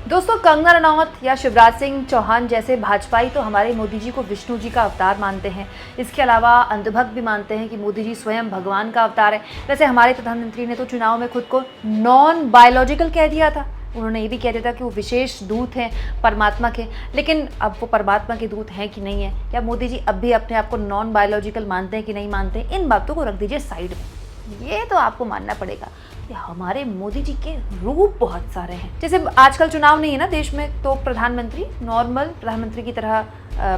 दोस्तों, कंगना रनौत या शिवराज सिंह चौहान जैसे भाजपाई तो हमारे मोदी जी को विष्णु जी का अवतार मानते हैं। इसके अलावा अंधभक्त भी मानते हैं कि मोदी जी स्वयं भगवान का अवतार है। वैसे हमारे प्रधानमंत्री ने तो चुनाव में खुद को नॉन बायोलॉजिकल कह दिया था। उन्होंने ये भी कह दिया था कि वो विशेष दूत हैं परमात्मा के। लेकिन अब वो परमात्मा के दूत हैं कि नहीं है, या मोदी जी अब भी अपने आप को नॉन बायोलॉजिकल मानते हैं कि नहीं मानते हैं, इन बातों को रख दीजिए साइड में। ये तो आपको मानना पड़ेगा कि हमारे मोदी जी के रूप बहुत सारे हैं। जैसे आजकल चुनाव नहीं है ना देश में, तो प्रधानमंत्री नॉर्मल प्रधानमंत्री की तरह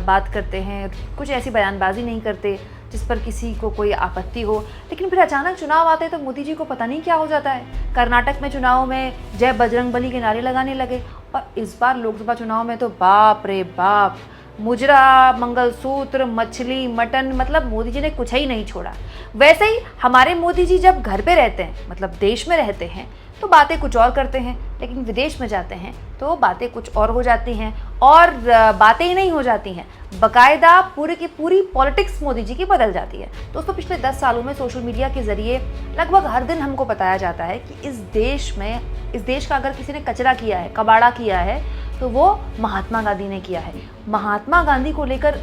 बात करते हैं, कुछ ऐसी बयानबाजी नहीं करते जिस पर किसी को कोई आपत्ति हो। लेकिन फिर अचानक चुनाव आते तो मोदी जी को पता नहीं क्या हो जाता है। कर्नाटक में चुनाव में जय बजरंगबली के नारे लगाने लगे, और इस बार लोकसभा चुनाव में तो बाप रे बाप, मुजरा, मंगलसूत्र, मछली, मटन, मतलब मोदी जी ने कुछ ही नहीं छोड़ा। वैसे ही हमारे मोदी जी जब घर पे रहते हैं, मतलब देश में रहते हैं, तो बातें कुछ और करते हैं, लेकिन विदेश में जाते हैं तो बातें कुछ और हो जाती हैं। और बातें ही नहीं हो जाती हैं, बाकायदा पूरी की पूरी पॉलिटिक्स मोदी जी की बदल जाती है। दोस्तों, पिछले 10 सालों में सोशल मीडिया के जरिए लगभग हर दिन हमको बताया जाता है कि इस देश का अगर किसी ने कचरा किया है, कबाड़ा किया है, तो वो महात्मा गांधी ने किया है। महात्मा गांधी को लेकर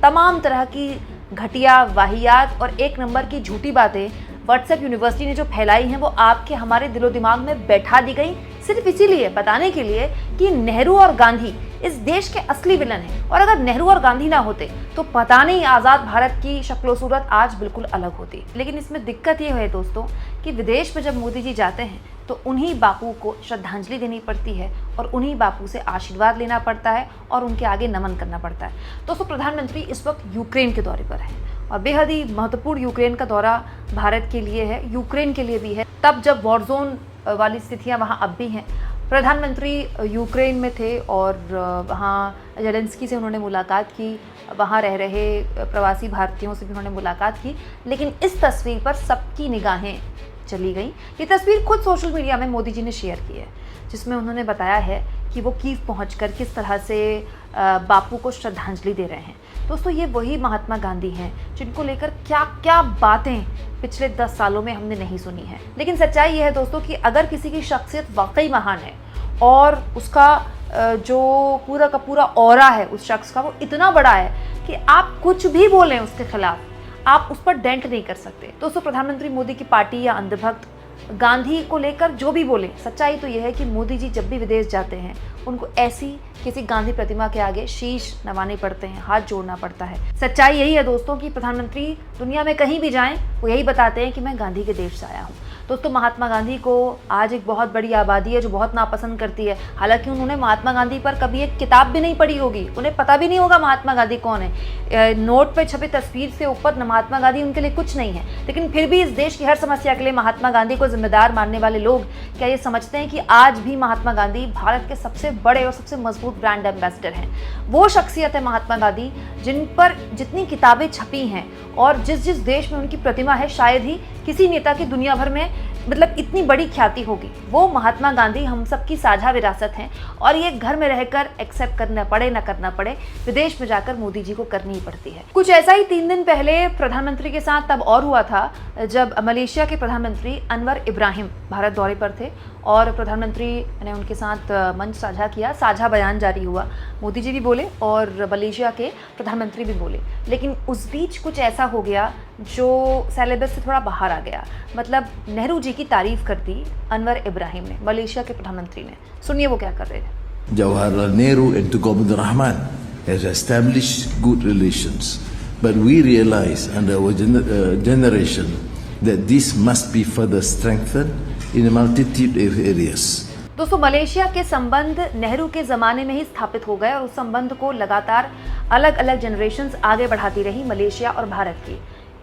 तमाम तरह की घटिया, वाहियात और एक नंबर की झूठी बातें व्हाट्सएप यूनिवर्सिटी ने जो फैलाई हैं, वो आपके हमारे दिलो दिमाग में बैठा दी गई, सिर्फ इसीलिए, बताने के लिए कि नेहरू और गांधी इस देश के असली विलन हैं। और अगर नेहरू और गांधी ना होते तो पता नहीं आज़ाद भारत की शक्लो सूरत आज बिल्कुल अलग होती। लेकिन इसमें दिक्कत ये है दोस्तों कि विदेश में जब मोदी जी जाते हैं तो उन्हीं बापू को श्रद्धांजलि देनी पड़ती है, और उन्हीं बापू से आशीर्वाद लेना पड़ता है, और उनके आगे नमन करना पड़ता है। दोस्तों, प्रधानमंत्री इस वक्त यूक्रेन के दौरे पर है, और बेहद ही महत्वपूर्ण यूक्रेन का दौरा भारत के लिए है, यूक्रेन के लिए भी है, तब जब वॉर जोन वाली स्थितियां वहां अब भी हैं। प्रधानमंत्री यूक्रेन में थे और वहाँ जेलेंस्की से उन्होंने मुलाकात की, वहाँ रह रहे प्रवासी भारतीयों से भी उन्होंने मुलाकात की। लेकिन इस तस्वीर पर सबकी निगाहें चली गई। ये तस्वीर खुद सोशल मीडिया में मोदी जी ने शेयर की है, जिसमें उन्होंने बताया है कि वो कीव पहुंचकर किस तरह से बापू को श्रद्धांजलि दे रहे हैं। दोस्तों, ये वही महात्मा गांधी हैं जिनको लेकर क्या क्या बातें पिछले 10 सालों में हमने नहीं सुनी है। लेकिन सच्चाई ये है दोस्तों कि अगर किसी की शख्सियत वाकई महान है और उसका जो पूरा का पूरा ऑरा है उस शख्स का, वो इतना बड़ा है कि आप कुछ भी बोलें उसके खिलाफ, आप उस पर डेंट नहीं कर सकते। दोस्तों, प्रधानमंत्री मोदी की पार्टी या अंधभक्त गांधी को लेकर जो भी बोले, सच्चाई तो यह है कि मोदी जी जब भी विदेश जाते हैं उनको ऐसी किसी गांधी प्रतिमा के आगे शीश नवाने पड़ते हैं, हाथ जोड़ना पड़ता है। सच्चाई यही है दोस्तों कि प्रधानमंत्री दुनिया में कहीं भी जाएं वो यही बताते हैं कि मैं गांधी के देश से आया हूँ। दोस्तों, महात्मा गांधी को आज एक बहुत बड़ी आबादी है जो बहुत नापसंद करती है। हालांकि उन्होंने महात्मा गांधी पर कभी एक किताब भी नहीं पढ़ी होगी, उन्हें पता भी नहीं होगा महात्मा गांधी कौन है। नोट पे छपी तस्वीर से ऊपर महात्मा गांधी उनके लिए कुछ नहीं है। लेकिन फिर भी इस देश की हर समस्या के लिए महात्मा गांधी को जिम्मेदार मानने वाले लोग क्या ये समझते हैं कि आज भी महात्मा गांधी भारत के सबसे बड़े और सबसे मजबूत ब्रांड एम्बेसडर हैं। वो शख्सियत है महात्मा गांधी जिन पर जितनी किताबें छपी हैं और जिस जिस देश में उनकी प्रतिमा है, शायद ही किसी नेता की दुनिया भर में मतलब इतनी बड़ी ख्याति होगी। वो महात्मा गांधी हम सबकी साझा विरासत हैं, और ये घर में रहकर एक्सेप्ट करना पड़े ना करना पड़े, विदेश में जाकर मोदी जी को करनी ही पड़ती है। कुछ ऐसा ही 3 दिन पहले प्रधानमंत्री के साथ तब और हुआ था जब मलेशिया के प्रधानमंत्री अनवर इब्राहिम भारत दौरे पर थे, और प्रधानमंत्री ने उनके साथ मंच साझा किया, साझा बयान जारी हुआ। मोदी जी भी बोले और मलेशिया के प्रधानमंत्री भी बोले। लेकिन उस बीच कुछ ऐसा हो गया जो सिलेबस से थोड़ा बाहर आ गया। मतलब नेहरू जी की तारीफ कर दी अनवर इब्राहिम ने, मलेशिया के प्रधानमंत्री ने। सुनिए वो क्या कर रहे थे। Jawaharlal Nehru and Tun Abdul Rahman has established good relations, but we realize under our generation that this must be further strengthened in a multitude of areas. दोस्तों, मलेशिया के संबंध नेहरू के ज़माने में ही स्थापित हो गए, और उस संबंध को लगातार अलग अलग जनरेशन्स आगे बढ़ाती रही मलेशिया और भारत की।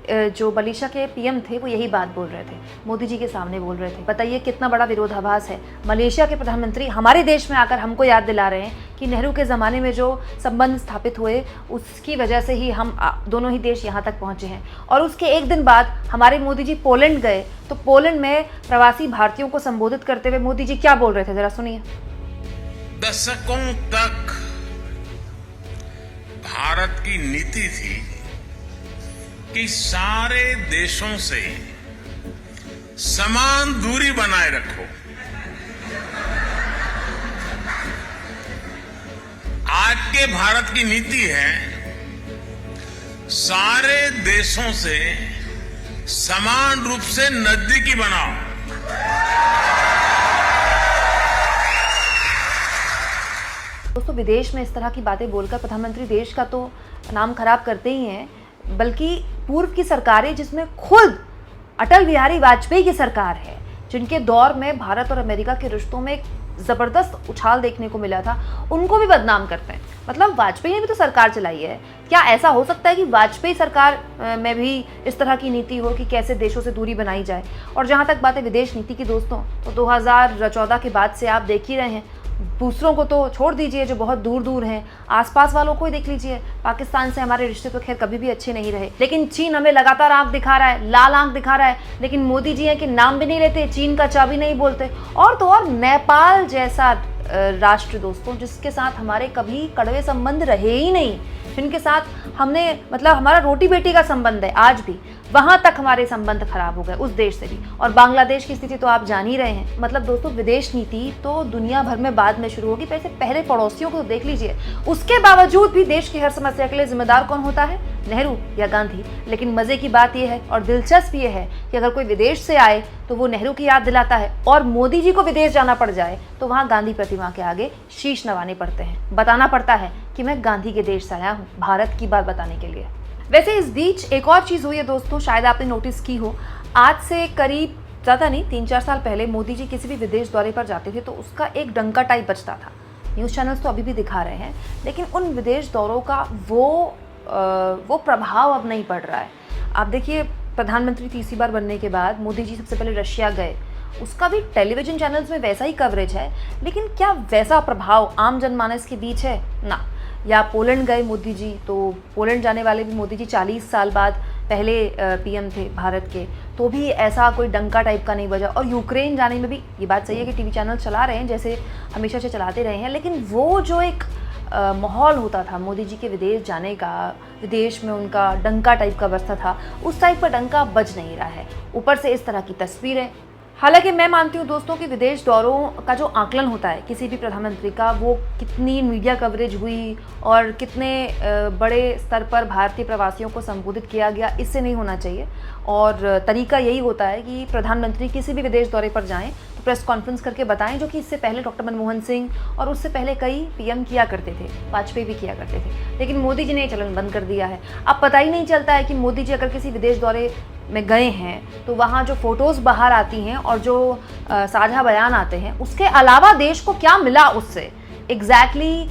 जो मलेशिया के पीएम थे वो यही बात बोल रहे थे, मोदी जी के सामने बोल रहे थे। बताइए कितना बड़ा विरोधाभास है। मलेशिया के प्रधानमंत्री हमारे देश में आकर हमको याद दिला रहे हैं कि नेहरू के ज़माने में जो संबंध स्थापित हुए उसकी वजह से ही हम दोनों ही देश यहाँ तक पहुँचे हैं। और उसके एक दिन बाद हमारे मोदी जी पोलैंड गए, तो पोलैंड में प्रवासी भारतीयों को संबोधित करते हुए मोदी जी क्या बोल रहे थे, जरा सुनिए। दशकों तक भारत की नीति थी कि सारे देशों से समान दूरी बनाए रखो। के भारत की नीति है, सारे देशों से समान रूप से नजदीकी बनाओ। दोस्तों, विदेश में इस तरह की बातें बोलकर प्रधानमंत्री देश का तो नाम खराब करते ही हैं, बल्कि पूर्व की सरकारें, जिसमें खुद अटल बिहारी वाजपेयी की सरकार है, जिनके दौर में भारत और अमेरिका के रिश्तों में एक ज़बरदस्त उछाल देखने को मिला था, उनको भी बदनाम करते हैं। मतलब वाजपेयी ने भी तो सरकार चलाई है। क्या ऐसा हो सकता है कि वाजपेयी सरकार में भी इस तरह की नीति हो कि कैसे देशों से दूरी बनाई जाए? और जहाँ तक बात है विदेश नीति की दोस्तों, तो 2014 के बाद से आप देख ही रहे हैं, दूसरों को तो छोड़ दीजिए जो बहुत दूर दूर हैं, आसपास वालों को ही देख लीजिए। पाकिस्तान से हमारे रिश्ते तो खैर कभी भी अच्छे नहीं रहे, लेकिन चीन हमें लगातार आंख दिखा रहा है, लाल आंख दिखा रहा है। लेकिन मोदी जी हैं कि नाम भी नहीं लेते, चीन का चा भी नहीं बोलते। और तो और नेपाल जैसा राष्ट्र दोस्तों, जिसके साथ हमारे कभी कड़वे संबंध रहे ही नहीं, जिनके साथ हमने मतलब हमारा रोटी बेटी का संबंध है आज भी, वहां तक हमारे संबंध खराब हो गए उस देश से भी। और बांग्लादेश की स्थिति तो आप जान ही रहे हैं। मतलब दोस्तों, विदेश नीति तो दुनिया भर में बाद में शुरू होगी, वैसे पहले पड़ोसियों को देख लीजिए। उसके बावजूद भी देश की हर समस्या के लिए जिम्मेदार कौन होता है? नेहरू या गांधी। लेकिन मजे की बात यह है और दिलचस्प ये है कि अगर कोई विदेश से आए तो वो नेहरू की याद दिलाता है, और मोदी जी को विदेश जाना पड़ जाए तो वहां गांधी प्रतिमा के आगे शीश नवाने पड़ते हैं, बताना पड़ता है कि मैं गांधी के देश से आया हूँ, भारत की बात बताने के लिए। वैसे इस बीच एक और चीज़ हुई है दोस्तों, शायद आपने नोटिस की हो। आज से करीब ज़्यादा नहीं 3-4 साल पहले मोदी जी किसी भी विदेश दौरे पर जाते थे तो उसका एक डंका टाइप बजता था। न्यूज़ चैनल्स तो अभी भी दिखा रहे हैं, लेकिन उन विदेश दौरों का वो प्रभाव अब नहीं पड़ रहा है। आप देखिए, प्रधानमंत्री तीसरी बार बनने के बाद मोदी जी सबसे पहले रशिया गए, उसका भी टेलीविज़न चैनल्स में वैसा ही कवरेज है, लेकिन क्या वैसा प्रभाव आम जनमानस के बीच है? ना। या पोलैंड गए मोदी जी, तो पोलैंड जाने वाले भी मोदी जी 40 साल बाद पहले पीएम थे भारत के, तो भी ऐसा कोई डंका टाइप का नहीं बजा। और यूक्रेन जाने में भी ये बात सही है कि टीवी चैनल चला रहे हैं जैसे हमेशा से चलाते रहे हैं, लेकिन वो जो एक माहौल होता था मोदी जी के विदेश जाने का, विदेश में उनका डंका टाइप का बजता था, उस टाइप का डंका बज नहीं रहा है। ऊपर से इस तरह की तस्वीरें। हालांकि मैं मानती हूँ दोस्तों कि विदेश दौरों का जो आकलन होता है किसी भी प्रधानमंत्री का, वो कितनी मीडिया कवरेज हुई और कितने बड़े स्तर पर भारतीय प्रवासियों को संबोधित किया गया, इससे नहीं होना चाहिए। और तरीका यही होता है कि प्रधानमंत्री किसी भी विदेश दौरे पर जाएं तो प्रेस कॉन्फ्रेंस करके बताएं, जो कि इससे पहले डॉक्टर मनमोहन सिंह और उससे पहले कई पीएम किया करते थे, वाजपेयी भी किया करते थे। लेकिन मोदी जी ने चलन बंद कर दिया है। अब पता ही नहीं चलता है कि मोदी जी अगर किसी विदेश दौरे में गए हैं तो वहाँ जो फ़ोटोज़ बाहर आती हैं और जो साझा बयान आते हैं, उसके अलावा देश को क्या मिला उससे, एग्जैक्टली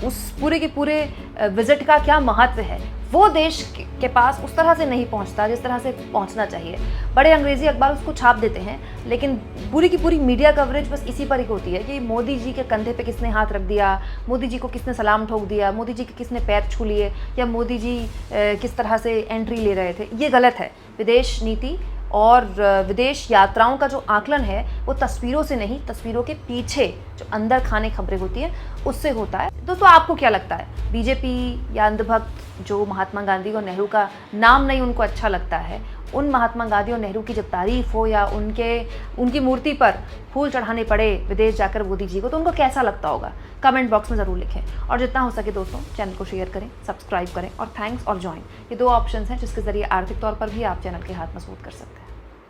उस पूरे के पूरे विजिट का क्या महत्व है, वो देश के पास उस तरह से नहीं पहुंचता जिस तरह से पहुंचना चाहिए। बड़े अंग्रेजी अखबार उसको छाप देते हैं, लेकिन पूरी की पूरी मीडिया कवरेज बस इसी पर ही होती है कि मोदी जी के कंधे पे किसने हाथ रख दिया, मोदी जी को किसने सलाम ठोक दिया, मोदी जी के किसने पैर छू लिए, या मोदी जी किस तरह से एंट्री ले रहे थे। ये गलत है। विदेश नीति और विदेश यात्राओं का जो आकलन है वो तस्वीरों से नहीं, तस्वीरों के पीछे जो अंदर खाने खबरें होती हैं उससे होता है। दोस्तों, आपको क्या लगता है, बीजेपी या अंधभक्त जो महात्मा गांधी और नेहरू का नाम नहीं उनको अच्छा लगता है, उन महात्मा गांधी और नेहरू की जब तारीफ हो या उनकी मूर्ति पर फूल चढ़ाने पड़े विदेश जाकर मोदी जी को, तो उनको कैसा लगता होगा? कमेंट बॉक्स में ज़रूर लिखें। और जितना हो सके दोस्तों, चैनल को शेयर करें, सब्सक्राइब करें और थैंक्स और ज्वाइन, ये 2 ऑप्शंस हैं जिसके ज़रिए आर्थिक तौर पर भी आप चैनल के हाथ मजबूत कर सकते हैं।